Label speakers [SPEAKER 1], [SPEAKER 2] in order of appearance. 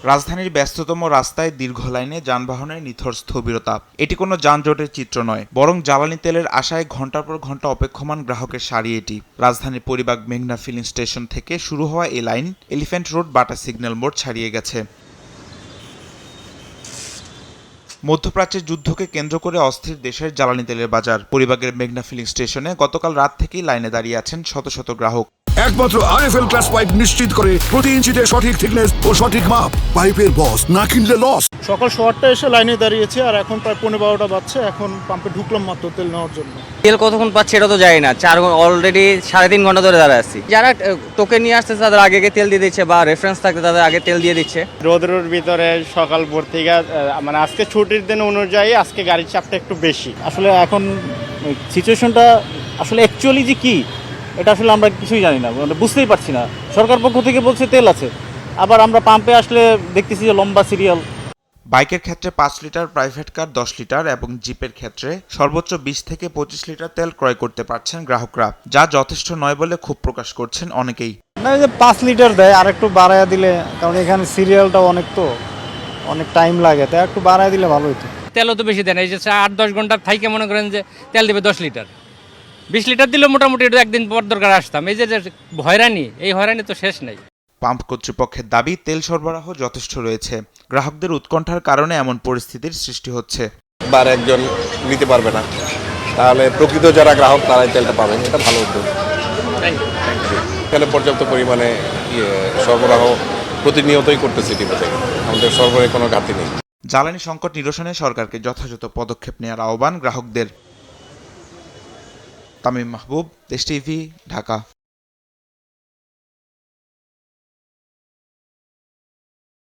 [SPEAKER 1] রাজধানীর ব্যস্ততম রাস্তায় দীর্ঘ লাইনে যানবাহনের নিথর স্থবিরতা। এটি কোনো যানজটের চিত্র নয়, বরং জ্বালানি তেলের আশায় ঘণ্টার পর ঘণ্টা অপেক্ষমান গ্রাহকের সারি এটি। রাজধানীর পরিবাগ মেঘনা ফিলিং স্টেশন থেকে শুরু হওয়া এই লাইন এলিফ্যান্ট রোড বাটা সিগন্যাল মোড় ছাড়িয়ে গেছে। মধ্যপ্রাচ্যের যুদ্ধকে কেন্দ্র করে অস্থির দেশের জ্বালানি তেলের বাজার। পরিবাগের মেঘনা ফিলিং স্টেশনে গতকাল রাত থেকেই লাইনে দাঁড়িয়ে আছেন শত শত গ্রাহক।
[SPEAKER 2] একমাত্র আরএফএল ক্লাস পাইপ নিশ্চিত করে প্রতি ইঞ্চিতে সঠিক থিকনেস ও সঠিক মাপ। পাইপের বস, না কিনলে লস।
[SPEAKER 3] সকাল 8টা এসে লাইনে দাঁড়িয়েছে, আর এখন প্রায় 12:15 বাজছে। এখন পাম্পে ঢুকলাম মাত্র তেল নেওয়ার জন্য।
[SPEAKER 4] তেল কতক্ষণ পাচ্ছে এটা তো জানি না। অলরেডি 3.5 ঘন্টা ধরে দাঁড়ায় আছি। যারা টোকেন নিয়ে আসছে তাদের আগে তেল দিয়ে দিচ্ছে, বা রেফারেন্স থাকলে তাদের আগে তেল দিয়ে দিচ্ছে।
[SPEAKER 5] রোদের ভিতরে সকাল ভোর থেকে মানে আজকে ছুটির দিন অনুযায়ী আজকে গাড়ির চাপটা একটু বেশি।
[SPEAKER 3] আসলে এখন সিচুয়েশনটা আসলে অ্যাকচুয়ালি যে কি, এটা আসলে আমরা কিছুই জানি না, বুঝতেই পারছি না। সরকার পক্ষ থেকে বলছে তেল আছে, আবার আমরা পাম্পে আসলে দেখতেছি যে লম্বা সিরিয়াল।
[SPEAKER 1] বাইকের ক্ষেত্রে 5 লিটার, প্রাইভেট কার 10 লিটার এবং জিপের ক্ষেত্রে সর্বোচ্চ 20 থেকে 25 লিটার তেল ক্রয় করতে পারছেন গ্রাহকরা, যা যথেষ্ট নয় বলে ক্ষোভ প্রকাশ করছেন অনেকেই।
[SPEAKER 3] না, যে 5 লিটার দেয়, আর একটু বাড়াইয়া দিলে, কারণ এখানে সিরিয়ালটা অনেক টাইম লাগে, তাই একটু বাড়াইয়া দিলে ভালো হতো।
[SPEAKER 6] তেলও তো বেশি দেয় না, এই যে 8-10 ঘন্টার থাইকে মনে করেন যে তেল দেবে 10 লিটার, 20 লিটার দিলে মোটামুটি একদিন পর দরকার আসতাম। এই যে হয়রানি, এই হয়রানি তো শেষ নেই।
[SPEAKER 1] পাম্প কর্তৃপক্ষের দাবি, তেল সরবরাহ যথেষ্ট রয়েছে। গ্রাহকদের উৎকণ্ঠার কারণে এমন পরিস্থিতির সৃষ্টি হচ্ছে।
[SPEAKER 7] বার একজন নিতে পারবে না, তাহলে প্রকৃত যারা গ্রাহক তারাই তেলটা পাবেন। এটা ভালো উদ্যোগ। এখানে পর্যাপ্ত পরিমাণে সরবরাহ প্রতিনিয়তই করতেছি ডিপো থেকে, আমাদের সরবরাহে কোনো ঘাটতি নেই।
[SPEAKER 1] জ্বালানি সংকট নিরসনে সরকারকে যথাযথ পদক্ষেপ নেওয়ার আহ্বান গ্রাহকদের। তামিম মাহবুব, দেশ টিভি, ঢাকা।